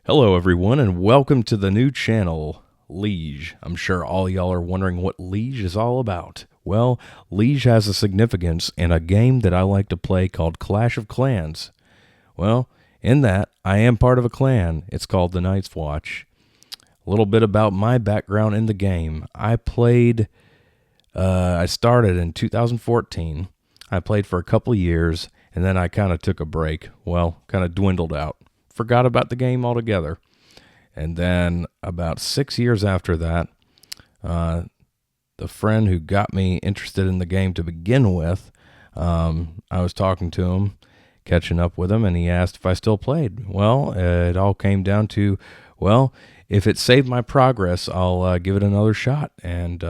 Hello, everyone, and welcome to the new channel, Liege. I'm sure all y'all are wondering what Liege is all about. Well, Liege has a significance in a game that I like to play called Clash of Clans. Well, in that, I am part of a clan. It's called the Night's Watch. A little bit about my background in the game. I started in 2014. I played for a couple of years, and then I kind of took a break. Well, kind of dwindled out. Forgot about the game altogether. And then about 6 years after that, the friend who got me interested in the game to begin with, I was talking to him, catching up with him, and he asked if I still played. Well, it all came down to, well, if it saved my progress, I'll give it another shot. And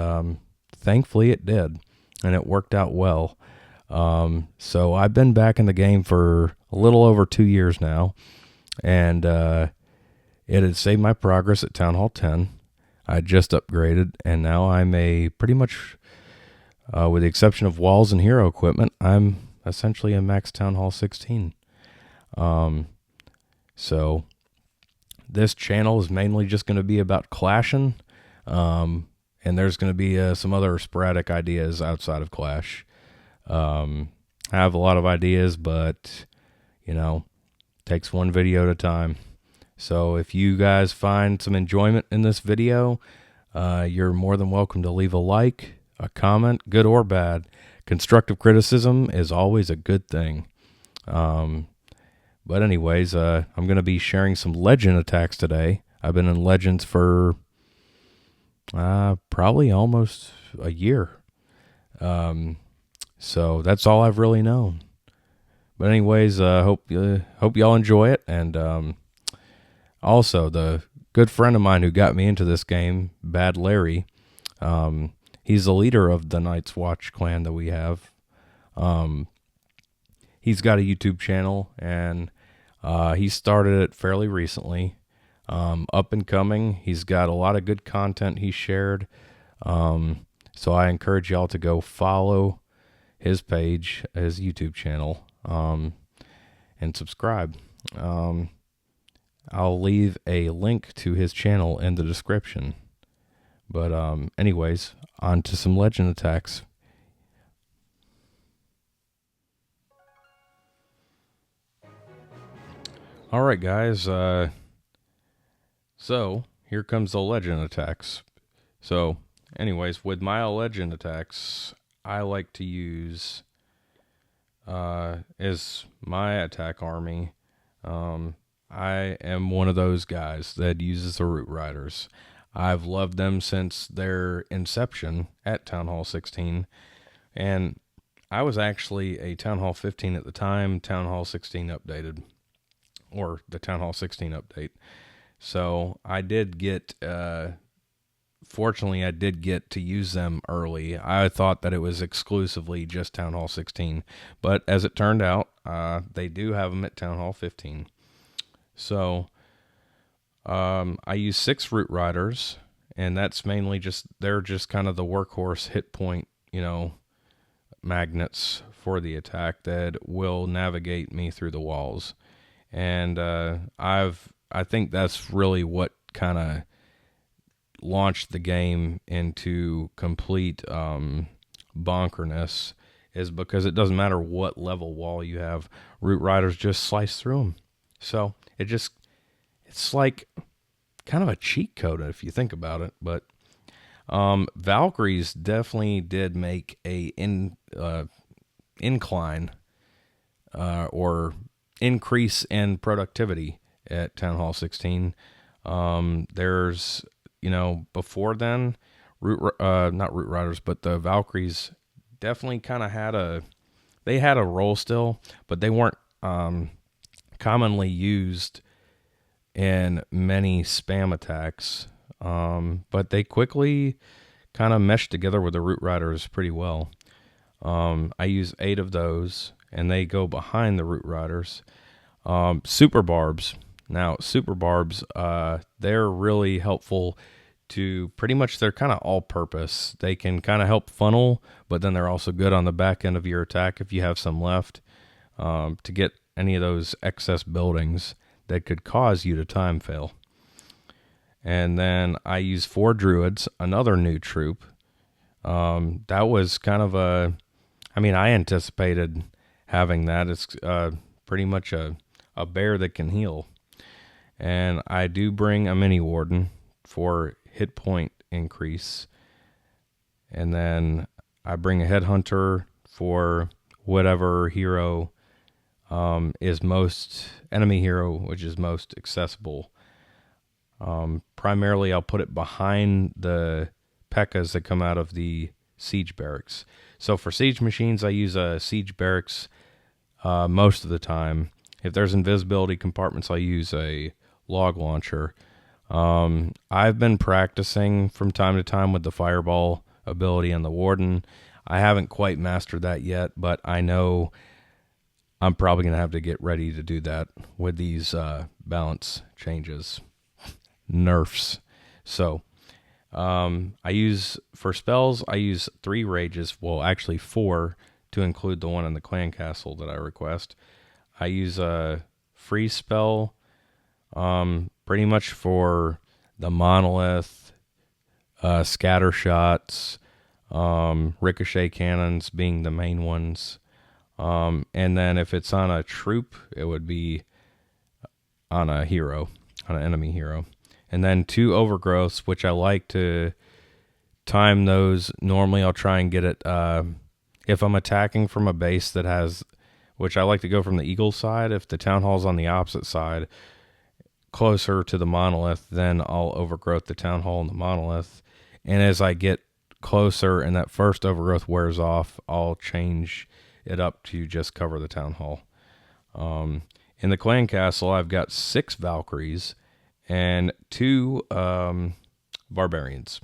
thankfully it did, and it worked out well. So I've been back in the game for a little over 2 years now. And it had saved my progress at Town Hall 10. I just upgraded, and now I'm pretty much, with the exception of walls and hero equipment, I'm essentially a max Town Hall 16. So this channel is mainly just going to be about clashing, and there's going to be some other sporadic ideas outside of Clash. I have a lot of ideas, but, takes one video at a time. So if you guys find some enjoyment in this video, you're more than welcome to leave a like, a comment, good or bad. Constructive criticism is always a good thing. But anyways, I'm going to be sharing some legend attacks today. I've been in Legends for probably almost a year. So that's all I've really known. But anyways, hope y'all enjoy it. And also, the good friend of mine who got me into this game, Bad Larry, he's the leader of the Night's Watch clan that we have. He's got a YouTube channel, and he started it fairly recently. Up and coming. He's got a lot of good content he shared. So I encourage y'all to go follow his page, his YouTube channel, and subscribe. I'll leave a link to his channel in the description. But anyways, on to some legend attacks. Alright guys, so here comes the legend attacks. So anyways, with my legend attacks, I like to use as my attack army. I am one of those guys that uses the Root Riders. I've loved them since their inception at Town Hall 16, and I was actually a Town Hall 15 at the time Town Hall 16 updated, or the Town Hall 16 update. So I did get, fortunately I did get to use them early. I thought that it was exclusively just Town Hall 16, but as it turned out, they do have them at Town Hall 15. So, I use 6 Root Riders, and that's mainly they're just kind of the workhorse hit point, magnets for the attack that will navigate me through the walls. And, I think that's really what kind of launched the game into complete, bonkerness, is because it doesn't matter what level wall you have, Root Riders just slice through them. So it's like kind of a cheat code if you think about it. But Valkyries definitely did make a incline or increase in productivity at Town Hall 16. There's, before then, not Root Riders, but the Valkyries definitely kind of had a role still, but they weren't commonly used in many spam attacks, but they quickly kind of meshed together with the Root Riders pretty well. I use 8 of those, and they go behind the Root Riders. Super Barbs. Now, Super Barbs, they're really helpful to pretty much, they're kind of all-purpose. They can kind of help funnel, but then they're also good on the back end of your attack if you have some left, to get any of those excess buildings. that could cause you to time fail. And then I use 4 druids, another new troop. That was kind of I anticipated having that. It's pretty much a bear that can heal. And I do bring a mini warden for hit point increase. And then I bring a headhunter for whatever hero is most enemy hero, which is most accessible. Primarily, I'll put it behind the P.E.K.K.A.s that come out of the siege barracks. So for siege machines, I use a siege barracks most of the time. If there's invisibility compartments, I use a log launcher. I've been practicing from time to time with the fireball ability and the warden. I haven't quite mastered that yet, but I know I'm probably going to have to get ready to do that with these balance changes, nerfs. So I use, for spells, I use 3 rages, well actually 4 to include the one in the clan castle that I request. I use a freeze spell pretty much for the monolith, scatter shots, ricochet cannons being the main ones. And then if it's on a troop, it would be on a hero, on an enemy hero. And then 2 overgrowths, which I like to time those. Normally I'll try and get it, if I'm attacking from a base that has, which I like to go from the eagle side. If the town hall's on the opposite side, closer to the monolith, then I'll overgrowth the town hall and the monolith. And as I get closer and that first overgrowth wears off, I'll change it up to just cover the town hall. In the clan castle, I've got 6 Valkyries and 2 barbarians.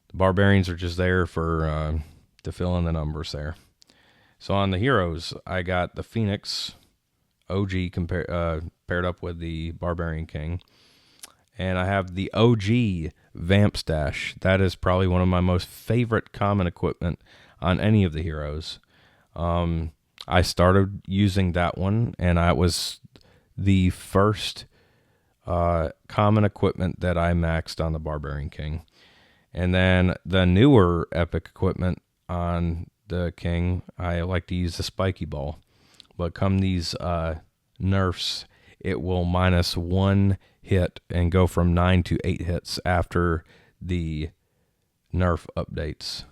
The barbarians are just there for to fill in the numbers there. So on the heroes, I got the Phoenix OG paired up with the Barbarian King. And I have the OG Vamp Stash. That is probably one of my most favorite common equipment on any of the heroes. I started using that one, and I was the first common equipment that I maxed on the Barbarian King. And then the newer epic equipment on the King, I like to use the Spiky Ball. But come these nerfs, it will minus 1 hit and go from 9 to 8 hits after the nerf updates.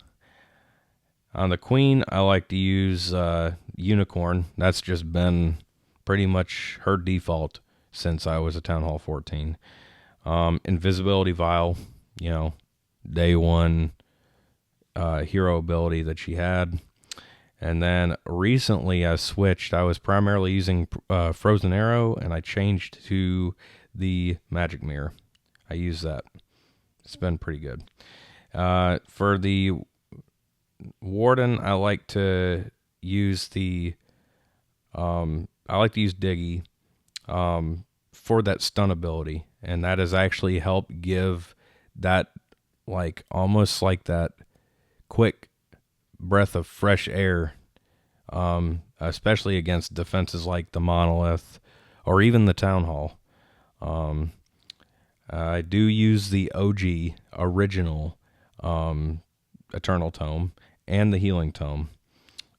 On the Queen, I like to use Unicorn. That's just been pretty much her default since I was a Town Hall 14. Invisibility Vial, day 1 hero ability that she had. And then recently I switched. I was primarily using Frozen Arrow, and I changed to the Magic Mirror. I use that. It's been pretty good. For the Warden, I like to use Diggy for that stun ability, and that has actually helped give that almost like that quick breath of fresh air, especially against defenses like the Monolith or even the Town Hall. I do use the OG original Eternal Tome and the Healing Tome.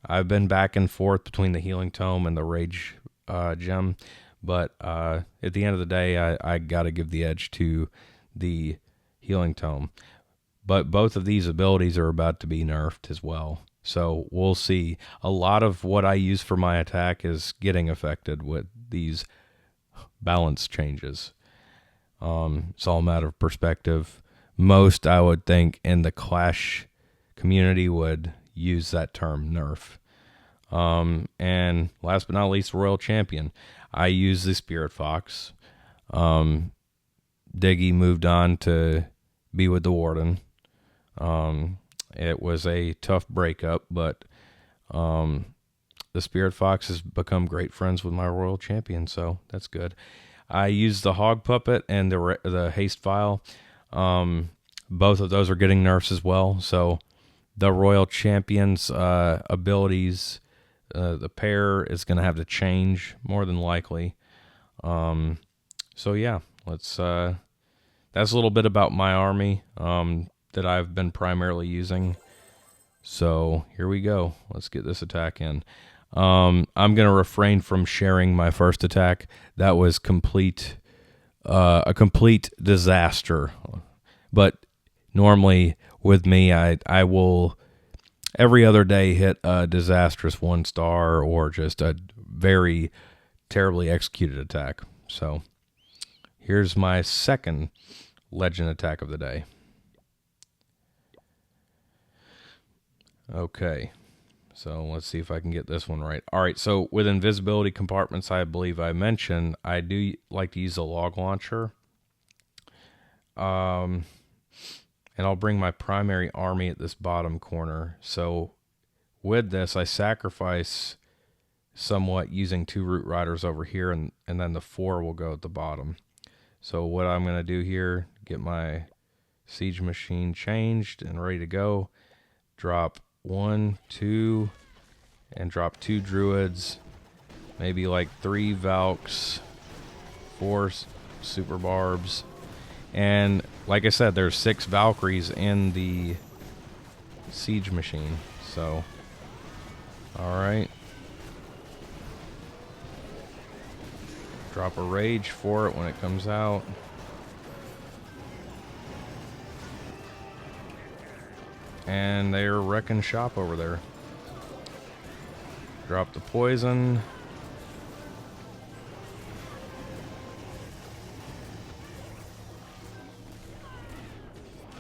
I've been back and forth between the Healing Tome and the Rage Gem, but at the end of the day, I got to give the edge to the Healing Tome. But both of these abilities are about to be nerfed as well. So we'll see. A lot of what I use for my attack is getting affected with these balance changes. It's all a matter of perspective. Most, I would think, in the Clash community would use that term nerf. And last but not least, Royal Champion. I use the Spirit Fox. Diggy moved on to be with the Warden. It was a tough breakup, but the Spirit Fox has become great friends with my Royal Champion, so that's good. I use the Hog Puppet and the Haste Vial. Both of those are getting nerfs as well, so the Royal Champion's abilities, the pair is going to have to change more than likely. So yeah, let's. That's a little bit about my army that I've been primarily using. So here we go. Let's get this attack in. I'm gonna refrain from sharing my first attack. That was a complete disaster. But normally with me, I will every other day hit a disastrous 1-star or just a very terribly executed attack. So here's my second legend attack of the day. Okay, so let's see if I can get this one right. All right, so with invisibility compartments, I believe I mentioned, I do like to use a log launcher. And I'll bring my primary army at this bottom corner. So with this, I sacrifice somewhat using 2 root riders over here, and then the 4 will go at the bottom. So what I'm going to do here, get my siege machine changed and ready to go. Drop 1, 2, and drop 2 druids. Maybe like 3 Valks, 4 super barbs. And like I said, there's 6 Valkyries in the siege machine. So, alright. Drop a rage for it when it comes out. And they're wrecking shop over there. Drop the poison.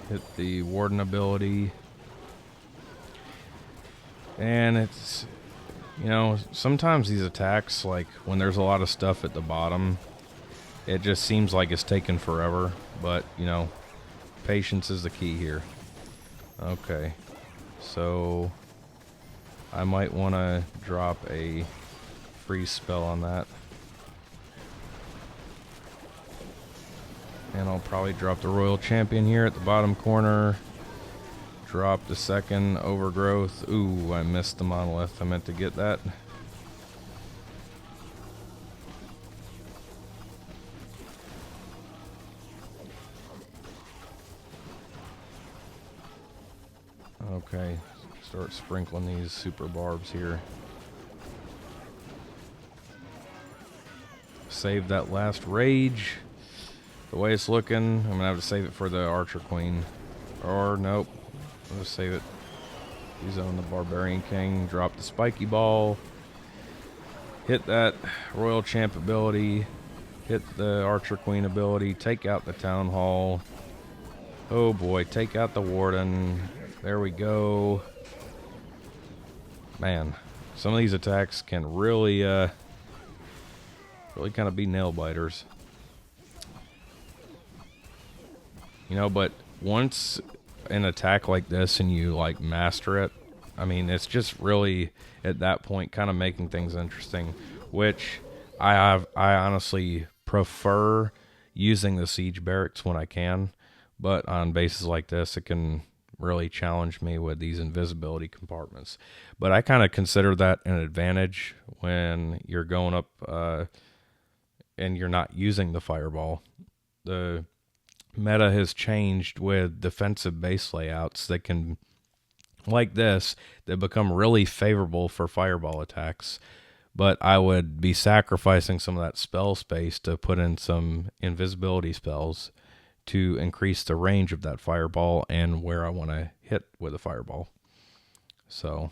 Hit the warden ability. And it's, you know, sometimes these attacks, like when there's a lot of stuff at the bottom, it just seems like it's taking forever. But, you know, patience is the key here. Okay, so I might want to drop a freeze spell on that. And I'll probably drop the Royal Champion here at the bottom corner. Drop the second Overgrowth. Ooh, I missed the Monolith. I meant to get that. Okay, start sprinkling these super barbs here. Save that last rage. The way it's looking, I'm gonna have to save it for the Archer Queen. Or nope, I'll just save it. Use it on the Barbarian King. Drop the Spiky Ball. Hit that Royal Champ ability. Hit the Archer Queen ability. Take out the Town Hall. Oh boy, take out the Warden. There we go. Man, some of these attacks can really kind of be nail biters. You know, but once an attack like this and you like master it, I mean, it's just really at that point kind of making things interesting, which I honestly prefer using the siege barracks when I can, but on bases like this, it can really challenge me with these invisibility compartments. But I kind of consider that an advantage when you're going up and you're not using the fireball. The meta has changed with defensive base layouts that can, like this, that become really favorable for fireball attacks. But I would be sacrificing some of that spell space to put in some invisibility spells to increase the range of that fireball and where I want to hit with a fireball. So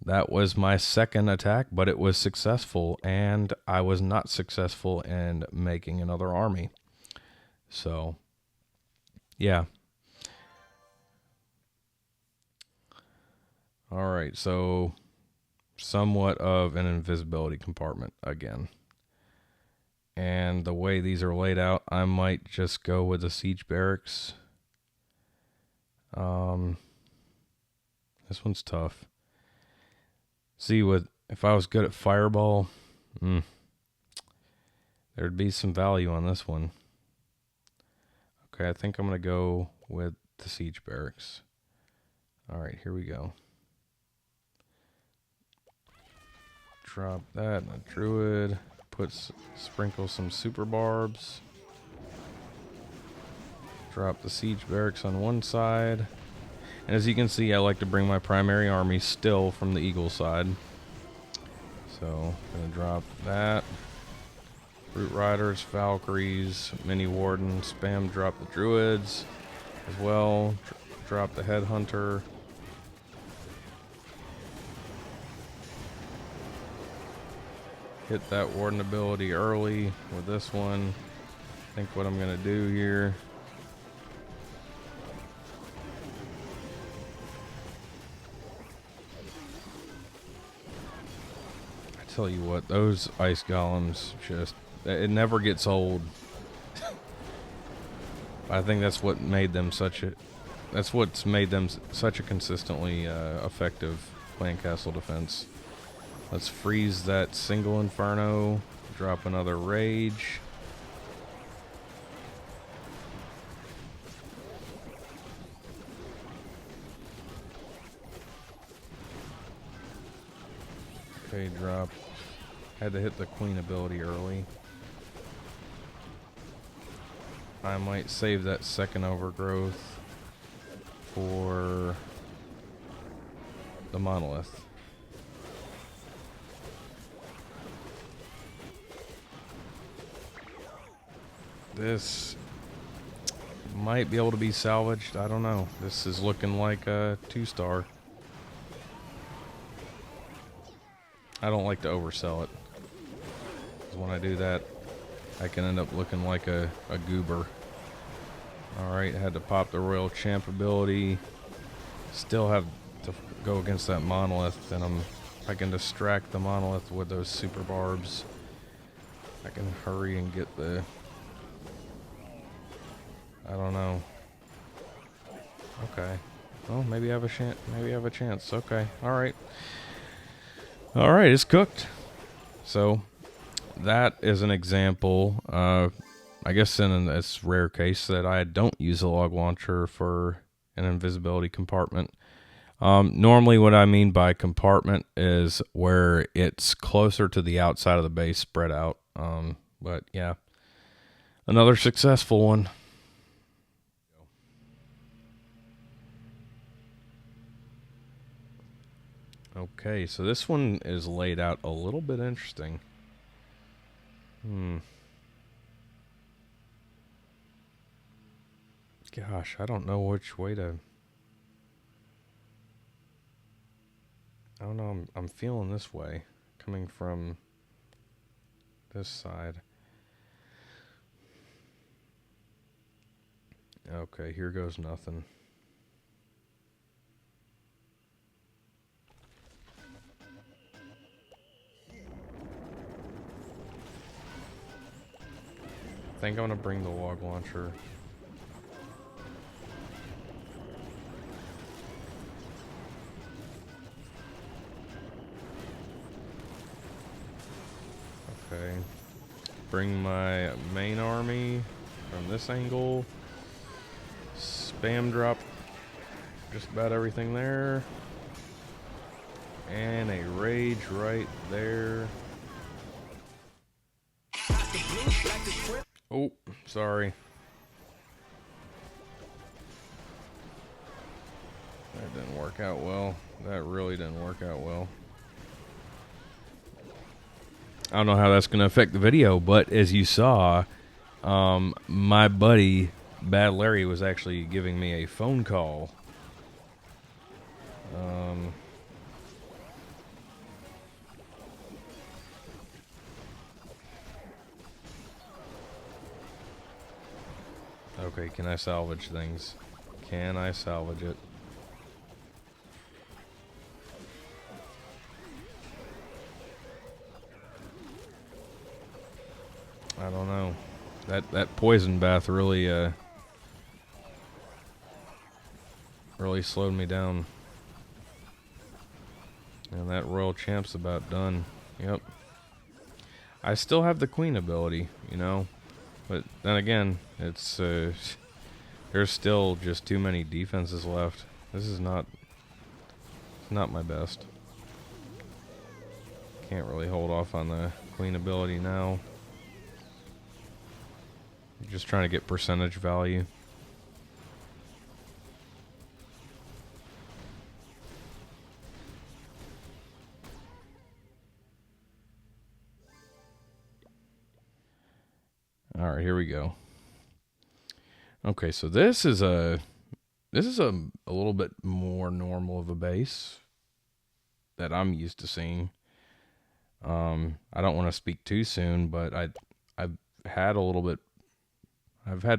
that was my second attack, but it was successful, and I was not successful in making another army. So, yeah. All right, so somewhat of an invisibility compartment again. And the way these are laid out, I might just go with the siege barracks. This one's tough. See, if I was good at fireball, there'd be some value on this one. Okay, I think I'm going to go with the siege barracks. All right, here we go. Drop that and a druid. Sprinkle some super barbs. Drop the siege barracks on one side. And as you can see, I like to bring my primary army still from the eagle side. So, gonna drop that. Brute Riders, Valkyries, Mini Warden, spam drop the Druids as well. Drop the Headhunter. Hit that Warden ability early with this one. I think what I'm gonna do here. I tell you what, those ice golems just, it never gets old. I think that's what made them such a, that's what's made them such a consistently effective land castle defense. Let's freeze that single Inferno, drop another Rage. Okay, drop. Had to hit the Queen ability early. I might save that second Overgrowth for the Monolith. This might be able to be salvaged. I don't know. This is looking like a 2-star. I don't like to oversell it, because when I do that, I can end up looking like a goober. Alright, had to pop the Royal Champ ability. Still have to go against that Monolith, and I can distract the Monolith with those super barbs. I can hurry and get the... I don't know. Okay. Well, maybe I have a chance. Maybe I have a chance. Okay. Alright. Alright, it's cooked. So, that is an example. I guess in this rare case that I don't use a log launcher for an invisibility compartment. Normally what I mean by compartment is where it's closer to the outside of the base spread out. But yeah, another successful one. Okay, so this one is laid out a little bit interesting. Gosh, I don't know which way to... I don't know, I'm feeling this way, coming from this side. Okay, here goes nothing. I think I'm gonna bring the log launcher. Okay. Bring my main army from this angle. Spam drop just about everything there. And a rage right there. Oh, sorry. That didn't work out well. That really didn't work out well. I don't know how that's going to affect the video, but as you saw, my buddy, Bad Larry, was actually giving me a phone call. Okay, can I salvage things? Can I salvage it? I don't know. That poison bath really really slowed me down. And that Royal Champ's about done. Yep. I still have the Queen ability, you know. But then again, it's there's still just too many defenses left. This is not my best. Can't really hold off on the queen ability now. Just trying to get percentage value. All right, here we go. Okay, so this is a little bit more normal of a base that I'm used to seeing. I don't want to speak too soon, but I've had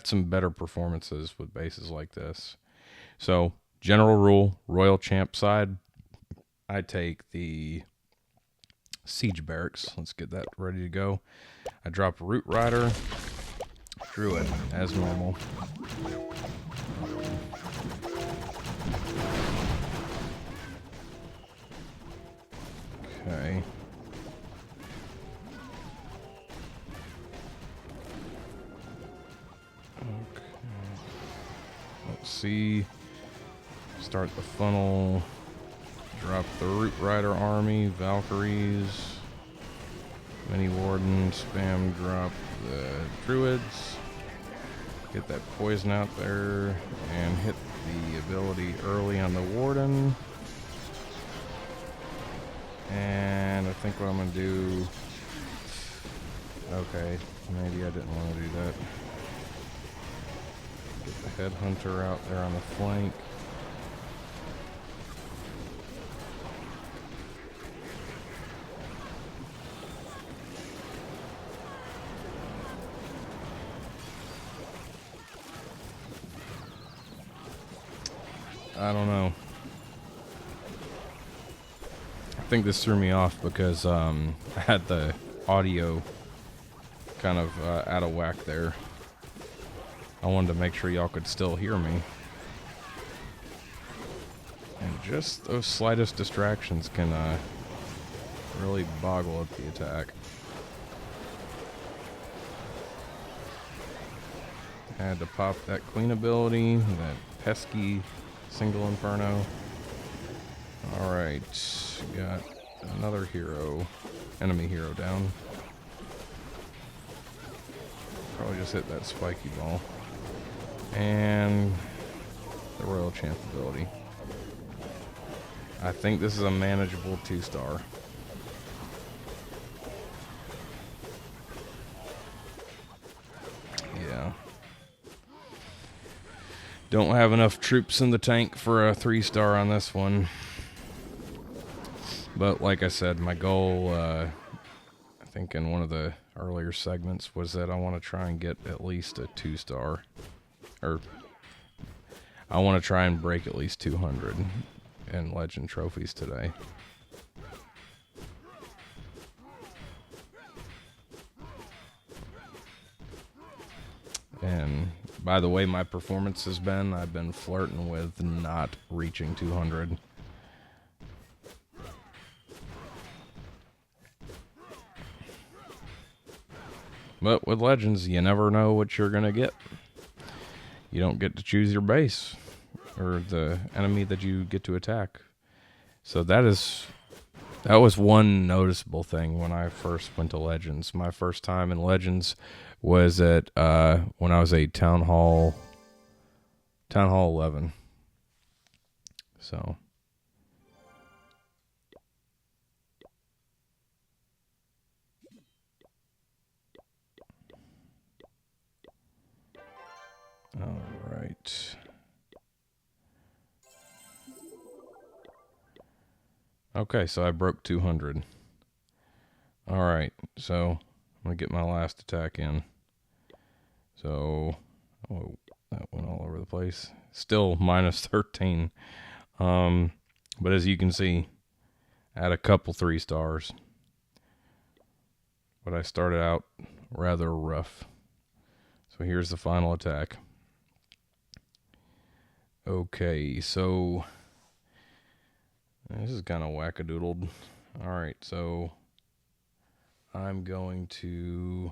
some better performances with bases like this. So, general rule, Royal Champ side, I take the Siege Barracks. Let's get that ready to go. I drop Root Rider, Druid as normal. Okay. Let's see. Start the funnel. Drop the Root Rider army, Valkyries, Mini Warden, spam drop the Druids. Get that poison out there and hit the ability early on the Warden. And I think what I'm going to do... Okay, maybe I didn't want to do that. Get the Headhunter out there on the flank. I don't know. I think this threw me off because I had the audio kind of out of whack there. I wanted to make sure y'all could still hear me. And just those slightest distractions can really boggle up the attack. Had to pop that Queen ability, that pesky single Inferno. Alright, got another hero, enemy hero down. Probably just hit that spiky ball. And the Royal Champ ability. I think this is a manageable 2-star. Yeah. Don't have enough troops in the tank for a 3-star on this one. But like I said, my goal, I think in one of the earlier segments, was that I want to try and get at least a 2-star. Or I want to try and break at least 200 in Legend trophies today. And by the way my performance has been, I've been flirting with not reaching 200. But with Legends, you never know what you're going to get. You don't get to choose your base or the enemy that you get to attack. So that was one noticeable thing when I first went to Legends. My first time in Legends was at when I was a Town Hall 11. So all right. Okay, so I broke 200. All right, so I'm going to get my last attack in. So, oh, that went all over the place. Still minus 13. But as you can see, I had a couple 3-stars. But I started out rather rough. So here's the final attack. Okay, so this is kind of wackadoodled. Alright, so I'm going to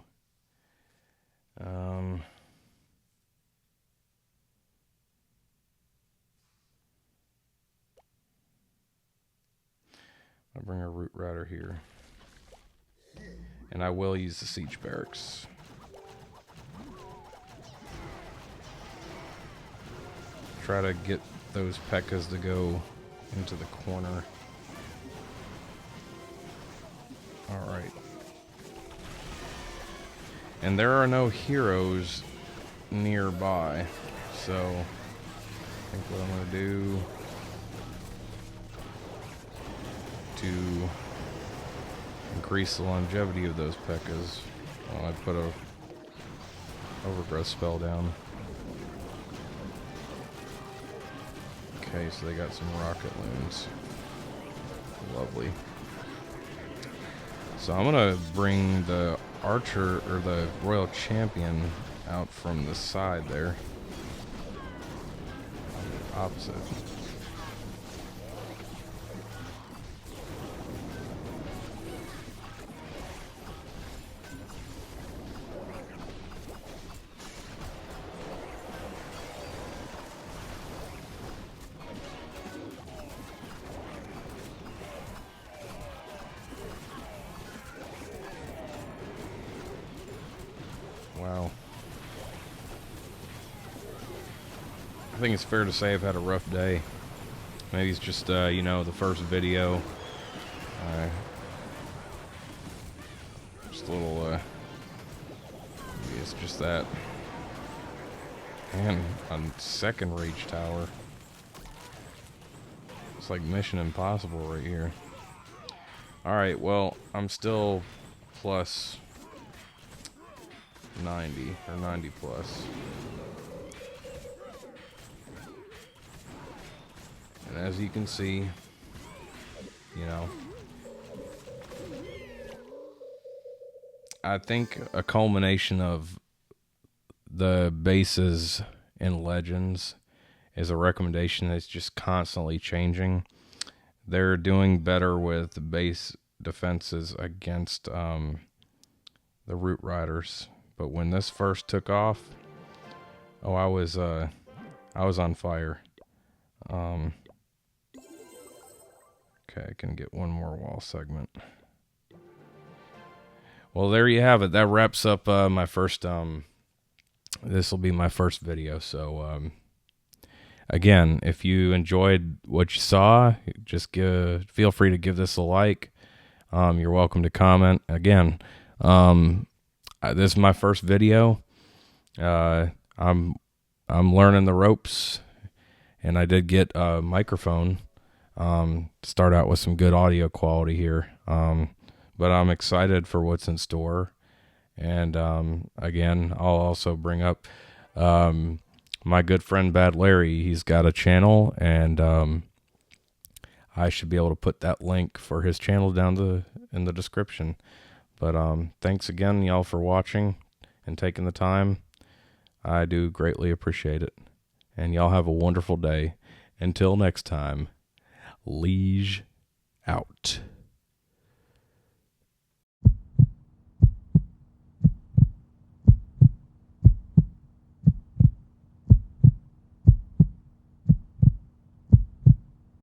I bring a Root Rider here. And I will use the siege barracks. Try to get those P.E.K.K.A.s to go into the corner. Alright. And there are no heroes nearby. So, I think what I'm going to do to increase the longevity of those P.E.K.K.A.s, well, I put a overgrowth spell down. Okay, so they got some rocket loons. Lovely. So I'm gonna bring the archer, or the royal champion, out from the side there. On the opposite. Wow. I think it's fair to say I've had a rough day. Maybe it's just, you know, the first video. Just a little, maybe it's just that. And on second reach tower. It's like Mission Impossible right here. Alright, well, I'm still plus 90, or 90 plus. And as you can see, you know, I think a culmination of the bases in Legends is a recommendation that's just constantly changing. They're doing better with base defenses against the Root Riders. But when this first took off, oh, I was on fire. Okay, I can get one more wall segment. Well, there you have it. That wraps up my first. This will be my first video. So, again, if you enjoyed what you saw, just feel free to give this a like. You're welcome to comment. Again, this is my first video. I'm learning the ropes, and I did get a microphone. Start out with some good audio quality here. But I'm excited for what's in store. And again, I'll also bring up my good friend Bad Larry. He's got a channel, and I should be able to put that link for his channel down in the description. But thanks again, y'all, for watching and taking the time. I do greatly appreciate it. And y'all have a wonderful day. Until next time, Liege out.